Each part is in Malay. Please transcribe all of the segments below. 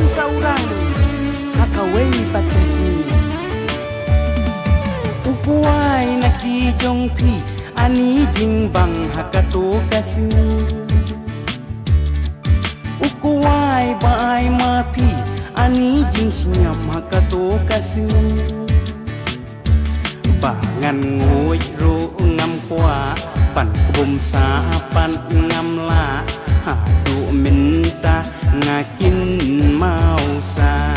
seorang hakawai patasi ukuai nak dijong pi ani jimbang hakato kasmi ukuai bai mapi ani jing sinyam hakato kasmi bangan ngoi ro ngam kwa pan kum sa pan ngam la hadu minta ngakin mau sa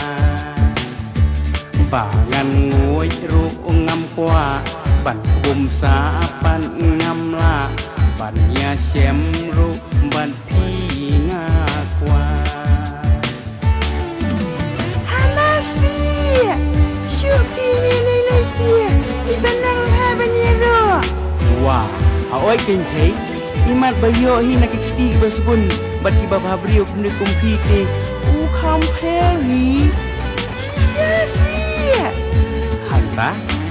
bangan ngoi ro ngam kwa pan kum sa pan ngam la pan ya sem ro ban pi nga kwa Hamasi syuki ni dia ibanang ha banyero wah aoi ken thei imat bayo hi nak kiti basbun bat ki bab habrio kun kumpi te u kham pheli sisa hanta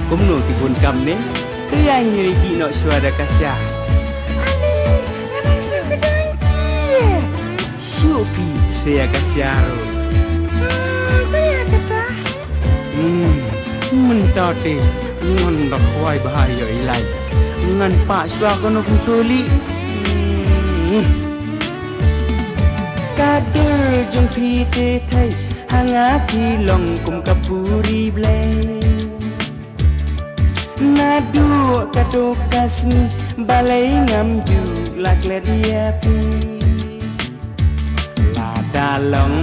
kumno ti bun kam ne kriai ni ki no suara kasya ani rasa kedangki syupi saya kasya ro kaya kata menta te ngon dak khwai bahaya ilai ngan pak swa kono kutuli kader jong pi te thai hanga pi long kum kapuri ble nadu kado kasmi balai ngam ju lak le dia pi la dalong